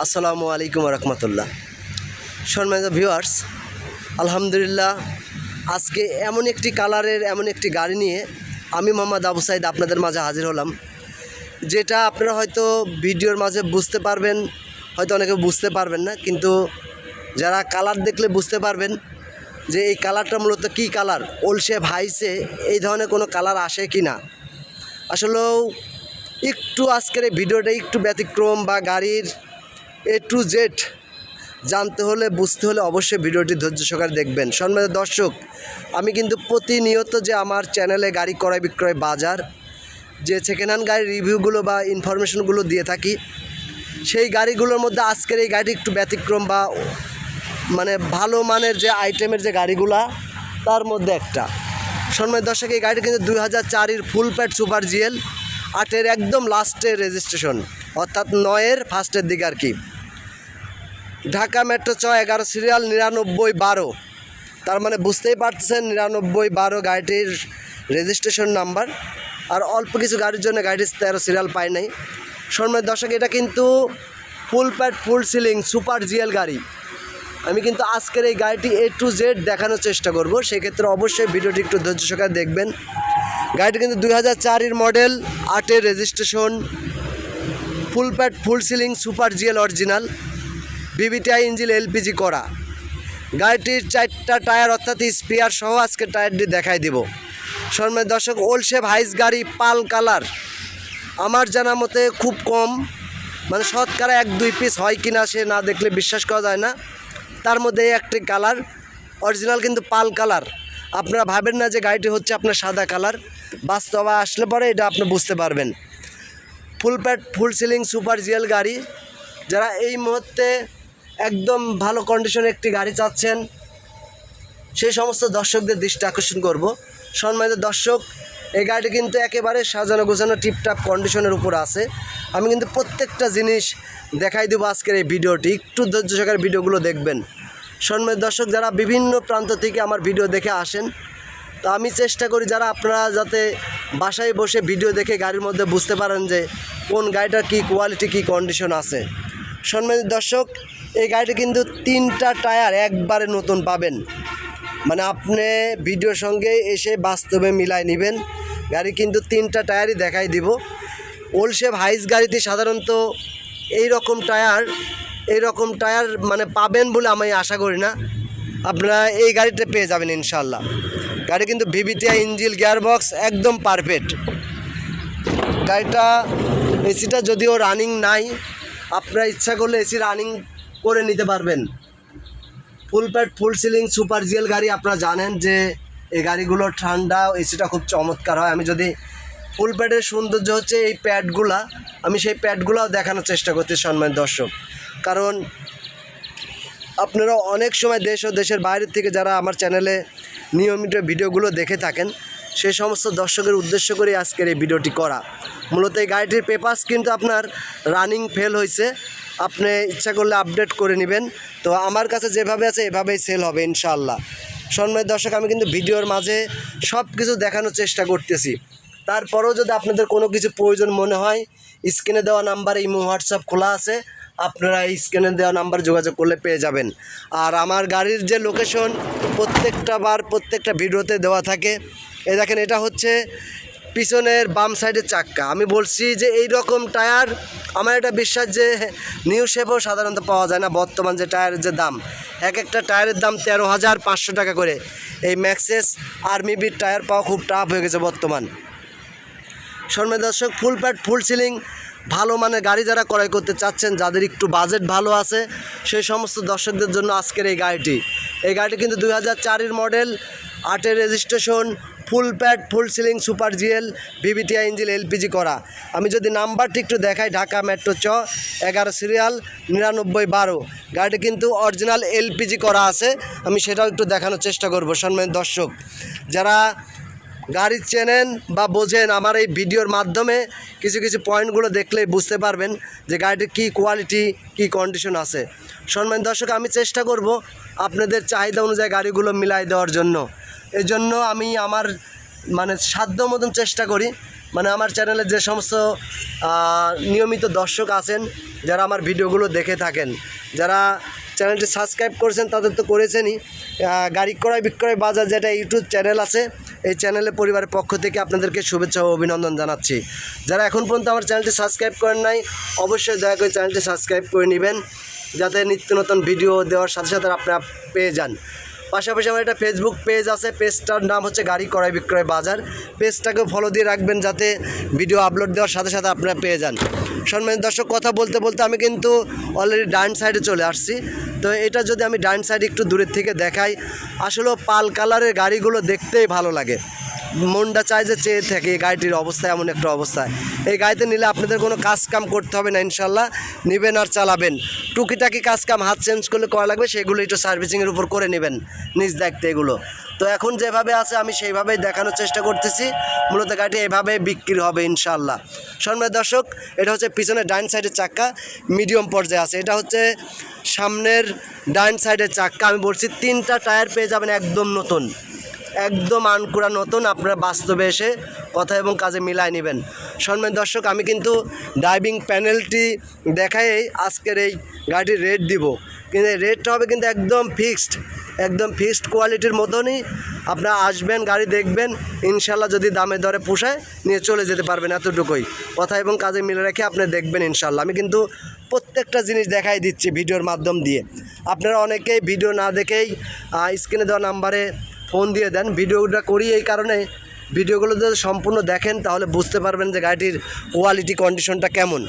আসসালামু আলাইকুম রহমতুল্লাহ। সম্মানিত ভিউয়ার্স, আলহামদুলিল্লাহ আজকে এমন একটি কালারের এমন একটি গাড়ি নিয়ে আমি মোহাম্মদ আবু সাইদ আপনাদের মাঝে হাজির হলাম, যেটা আপনারা হয়তো ভিডিওর মাঝে বুঝতে পারবেন, হয়তো অনেকে বুঝতে পারবেন না, কিন্তু যারা কালার দেখলে বুঝতে পারবেন যে এই কালারটা মূলত কী কালার, ওলসে ভাইসে এই ধরনের কোনো কালার আসে কি না। আসলেও একটু আজকের এই ভিডিওটা একটু ব্যতিক্রম, বা গাড়ির A to Z জানতে হলে বুঝতে হলে অবশ্যই ভিডিওটি ধৈর্য সহকারে দেখবেন। সম্মানিত দর্শক, আমি কিন্তু প্রতিনিয়ত যে আমার চ্যানেলে গাড়ি ক্রয় বিক্রয় বাজার যে সেকেন্ড হ্যান্ড গাড়ির রিভিউগুলো বা ইনফরমেশনগুলো দিয়ে থাকি, সেই গাড়িগুলোর মধ্যে আজকের এই গাড়িটি একটু ব্যতিক্রম, বা মানে ভালো মানের যে আইটেমের যে গাড়িগুলা তার মধ্যে একটা। সম্মানিত দর্শক, এই গাড়িটি কিন্তু 2004-এর ফুল প্যাড সুপার জিএল, 8-এর একদম লাস্টের রেজিস্ট্রেশন, অর্থাৎ 9-এর ফার্স্টের দিকে আর কি। ঢাকা মেট্রো চ 11 সিরিয়াল 9912, তার মানে বুঝতেই পারতেছেন 9912 গাড়িটির রেজিস্ট্রেশন নাম্বার। আর অল্প কিছু গাড়ির জন্য গাড়িটির 13 সিরিয়াল পায় নাই। সম্মানিত দর্শক, এটা কিন্তু ফুল pad full ceiling super GL গাড়ি। আমি কিন্তু আজকের এই গাড়িটি A to Z দেখানোর চেষ্টা করব, সেক্ষেত্রে অবশ্যই ভিডিওটি একটু ধৈর্য সহকারে দেখবেন। গাড়িটি কিন্তু 2004-এর মডেল, 8-এর registration, full pad full ceiling super GL original, BBTI engine LPG করা। গাড়িটির 4টা টায়ার অর্থাৎ স্পেয়ার সহ আজকে টায়ারটি দেখাই দেব। সম্মানিত দর্শক, ওলসে ভাইস গাড়ি পাল কালার আমার জানা মতে খুব কম, মানে শতকরা 1-2 পিস হয় কিনা সে না দেখলে বিশ্বাস করা যায় না। তার মধ্যে একটি কালার অরিজিনাল কিন্তু পাল কালার। আপনারা ভাবেন না যে গাড়িটি হচ্ছে আপনার সাদা কালার, বাস্তবে আসলে পরে এটা আপনি বুঝতে পারবেন। ফুল pad full ceiling super GL গাড়ি, যারা এই মুহূর্তে একদম ভালো কন্ডিশনে একটি গাড়ি চাচ্ছেন, সেই সমস্ত দর্শকদের দৃষ্টি আকর্ষণ করব। সম্মানিত দর্শক, এই গাড়িটি কিন্তু একেবারে সাজানো গোছানো টিপটাপ কন্ডিশনের উপর আছে। আমি কিন্তু প্রত্যেকটা জিনিস দেখাই দেবো আজকের এই ভিডিওটি, একটু ধৈর্য সহকারে ভিডিওগুলো দেখবেন। সম্মানিত দর্শক, যারা বিভিন্ন প্রান্ত থেকে আমার ভিডিও দেখে আসেন, তো আমি চেষ্টা করি যারা আপনারা যাতে বাসায় বসে ভিডিও দেখে গাড়ির মধ্যে বুঝতে পারেন যে কোন গাড়িটার কী কোয়ালিটি, কী কন্ডিশন আছে। সম্মানিত দর্শক, এই গাড়িটি কিন্তু 3টা টায়ার একবারে নতুন পাবেন, মানে আপনি ভিডিওর সঙ্গে এসে বাস্তবে মিলাই নেবেন। গাড়ি কিন্তু 3টা টায়ারই দেখাই দিব। ওলসে ভাইস গাড়িতে সাধারণত এই রকম টায়ার মানে পাবেন বলে আমি আশা করি না। আপনারা এই গাড়িটা পেয়ে যাবেন ইনশাল্লাহ। গাড়ি কিন্তু BBTI ইঞ্জিন গিয়ারবক্স একদম পারফেক্ট। গাড়িটা এসিটা যদিও রানিং নাই, আপনারা ইচ্ছা করলে এসি রানিং করে নিতে পারবেন। ফুল pad full ceiling super GL গাড়ি, আপনারা জানেন যে এই গাড়িগুলো ঠান্ডা এসিটা খুব চমৎকার হয়। আমি যদি ফুল প্যাডের সৌন্দর্য হচ্ছে এই প্যাডগুলা, আমি সেই প্যাডগুলাও দেখানোর চেষ্টা করছি সম্মানিত দর্শক। কারণ আপনারা অনেক সময় দেশ ও দেশের বাইরের থেকে যারা আমার চ্যানেলে নিয়মিত ভিডিওগুলো দেখে থাকেন, সেই সমস্ত দর্শকের উদ্দেশ্য করে আজকের এই ভিডিওটি করা। মূলত এই গাড়িটির পেপারস কিন্তু আপনার রানিং ফেল হয়েছে, আপনি ইচ্ছা করলে আপডেট করে নেবেন। তো আমার কাছে যেভাবে আছে এভাবেই সেল হবে ইনশাআল্লাহ। সম্মানিত দর্শক, আমি কিন্তু ভিডিওর মাঝে সব কিছু দেখানোর চেষ্টা করতেছি। তারপরেও যদি আপনাদের কোনো কিছু প্রয়োজন মনে হয়, স্ক্রিনে দেওয়া নাম্বারে ইমো হোয়াটসঅ্যাপ খোলা আছে, আপনারা এই স্ক্রিনে দেওয়া নাম্বার যোগাযোগ করলে পেয়ে যাবেন। আর আমার গাড়ির যে লোকেশন প্রত্যেকটা ভিডিওতে দেওয়া থাকে। এই দেখেন, এটা হচ্ছে পিছনের বাম সাইডের চাক্কা। আমি বলছি যে এই রকম টায়ার আমার এটা বিশ্বাস যে নিউ শেপেও সাধারণত পাওয়া যায় না। বর্তমান যে টায়ারের যে দাম, এক একটা টায়ারের দাম 13,500 টাকা করে। এই ম্যাক্সেস আর্মি বিট টায়ার পাওয়া খুব টাফ হয়ে গেছে বর্তমান। সম্মানিত দর্শক, ফুল প্যাড ফুল সিলিং ভালো মানের গাড়ি যারা ক্রয় করতে চাচ্ছেন, যাদের একটু বাজেট ভালো আছে, সেই সমস্ত দর্শকদের জন্য আজকের এই গাড়িটি কিন্তু 2004-এর মডেল, 8-এর registration, full pad full ceiling super GL, BBTI engine LPG করা। আমি যদি নাম্বারটি একটু দেখাই, ঢাকা মেট্রো চ 11 সিরিয়াল 9912, গাড়িটি কিন্তু অরিজিনাল LPG করা আছে। আমি সেটাও একটু দেখানোর চেষ্টা করব। সম্মানিত দর্শক, যারা গাড়ি চেনেন বা বোঝেন, আমার এই ভিডিওর মাধ্যমে কিছু পয়েন্টগুলো দেখলেই বুঝতে পারবেন যে গাড়িটির কী কোয়ালিটি, কী কন্ডিশন আছে। সম্মানিত দর্শক, আমি চেষ্টা করব আপনাদের চাহিদা অনুযায়ী গাড়িগুলো মিলাই দেওয়ার জন্য। এই জন্য আমি আমার সাধ্য মতন চেষ্টা করি মানে আমার চ্যানেলে যে সমস্ত নিয়মিত দর্শক আছেন, যারা আমার ভিডিওগুলো দেখে থাকেন, যারা চ্যানেলটি সাবস্ক্রাইব করেছেন তাদের তো করেছেনই। গাড়ি ক্রয় বিক্রয় বাজার যেটা ইউটিউব চ্যানেল আছে, এই চ্যানেলের পরিবারের পক্ষ থেকে আপনাদেরকে শুভেচ্ছা ও অভিনন্দন জানাচ্ছি। যারা এখন পর্যন্ত আমার চ্যানেলটি সাবস্ক্রাইব করেন নাই, অবশ্যই দয়া করে চ্যানেলটি সাবস্ক্রাইব করে নেবেন, যাতে নিত্য নতুন ভিডিও দেওয়ার সাথে সাথে আপনারা পেয়ে যান। পাশাপাশি আমার একটা ফেসবুক পেজ আছে, পেজটার নাম হচ্ছে গাড়ি ক্রয় বিক্রয় বাজার। পেজটাকেও ফলো দিয়ে রাখবেন, যাতে ভিডিও আপলোড দেওয়ার সাথে সাথে আপনারা পেয়ে যান। সম্মানিত দর্শক, কথা বলতে বলতে আমি কিন্তু অলরেডি ডান সাইডে চলে আসছি। তো এটা যদি আমি ডান সাইডে একটু দূরের থেকে দেখাই, আসলে পাল কালারের গাড়িগুলো দেখতেই ভালো লাগে, মনটা চায় যে চেয়ে থাকে এই গাড়িটির অবস্থা এমন একটা অবস্থায়। এই গাড়িতে নিলে আপনাদের কোনো কাজ কাম করতে হবে না, ইনশাল্লাহ নেবেন আর চালাবেন। টুকিটাকি কাজ কাম হাত চেঞ্জ করলে করা লাগবে, সেগুলো একটু সার্ভিসিংয়ের উপর করে নেবেন নিজ দায়িত্বে এগুলো। তো এখন যেভাবে আছে আমি সেইভাবেই দেখানোর চেষ্টা করতেছি। মূলত গাড়িটি এভাবে বিক্রি হবে ইনশাল্লাহ। সম্মানিত দর্শক, এটা হচ্ছে পিছনের ডান সাইডের চাক্কা, মিডিয়াম পর্যায়ে আছে। এটা হচ্ছে সামনের ডান সাইডের চাক্কা। আমি বলছি 3টা টায়ার পেয়ে যাবেন একদম নতুন, একদম আনকুড়া নতুন। আপনারা বাস্তবে এসে কথা এবং কাজে মিলায় নেবেন। সম্মানিত দর্শক, আমি কিন্তু ড্রাইভিং প্যানেলটি দেখাই আজকের এই গাড়িটির রেট দিব, কিন্তু এই রেটটা হবে কিন্তু একদম ফিক্সড কোয়ালিটির মতনই। আপনারা আসবেন, গাড়ি দেখবেন, ইনশাল্লাহ যদি দামে দরে পোষায় নিয়ে চলে যেতে পারবেন, এতটুকুই। কথা এবং কাজে মিলে রেখে আপনি দেখবেন ইনশাল্লাহ। আমি কিন্তু প্রত্যেকটা জিনিস দেখাই দিচ্ছি ভিডিওর মাধ্যম দিয়ে। আপনারা অনেকেই ভিডিও না দেখেই স্ক্রিনে দেওয়া নাম্বারে ফোন দিয়ে দেন। ভিডিওটা করি এই কারণে, ভিডিওগুলো যদি সম্পূর্ণ দেখেন তাহলে বুঝতে পারবেন যে গাড়িটির কোয়ালিটি কন্ডিশনটা কেমন।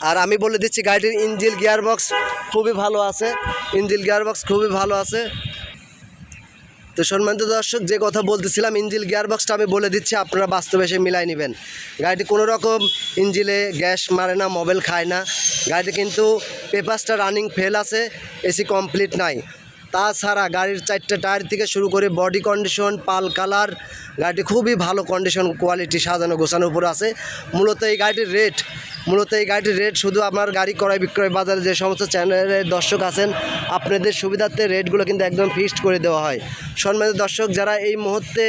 আর আমি বলে দিচ্ছি, গাড়িটির ইঞ্জিন গিয়ারবক্স খুবই ভালো আছে, তো সম্মানিত দর্শক, যে কথা বলতেছিলাম, ইঞ্জিন গিয়ারবক্সটা আমি বলে দিচ্ছি, আপনারা বাস্তবে এসে মিলাই নেবেন। গাড়িটি কোনো রকম ইঞ্জিনে গ্যাস মারে না, মোবিল খায় না। গাড়িটি কিন্তু পেপারসটা রানিং ফেল আছে, এসি কমপ্লিট নাই। তাছাড়া গাড়ির 4টে টায়ার থেকে শুরু করে বডি কন্ডিশন, পাল কালার, গাড়িটি খুবই ভালো কন্ডিশন, কোয়ালিটি, সাজানো গোছানোর উপর আছে। মূলত এই গাড়িটির রেট শুধু আমার গাড়ি ক্রয় বিক্রয় বাজারে যে সমস্ত চ্যানেলের দর্শক আছেন, আপনাদের সুবিধার্থে রেটগুলো কিন্তু একদম ফিক্সড করে দেওয়া হয়। সম্মানিত দর্শক, যারা এই মুহূর্তে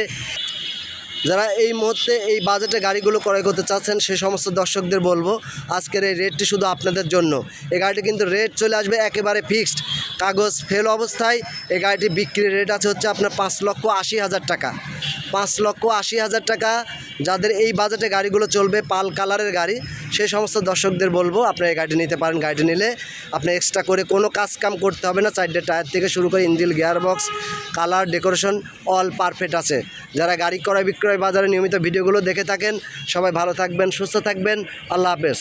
এই বাজেটে গাড়িগুলো ক্রয় করতে চাচ্ছেন, সে সমস্ত দর্শকদের বলবো, আজকের এই রেটটি শুধু আপনাদের জন্য। এই গাড়িটি কিন্তু রেট চলে আসবে একেবারে ফিক্সড, কাগজ ফেল অবস্থায়। এই গাড়িটি বিক্রির রেট আছে হচ্ছে আপনার 5,80,000 টাকা। 5,80,000 টাকা। যাদের এই বাজেটে গাড়িগুলো চলবে, পাল কালারের গাড়ি, সেই সমস্ত দর্শকদের বলবো আপনারা এই গাড়িটি নিতে পারেন। গাড়িটি নিলে আপনি এক্সট্রা করে কোনো কাজ কাম করতে হবে না। 4টে টায়ার থেকে শুরু করে engine, gearbox, colour, decoration all perfect আছে। যারা গাড়ি ক্রয় বিক্রয় বাজারে নিয়মিত ভিডিওগুলো দেখে থাকেন, সবাই ভালো থাকবেন, সুস্থ থাকবেন। আল্লাহ হাফেজ।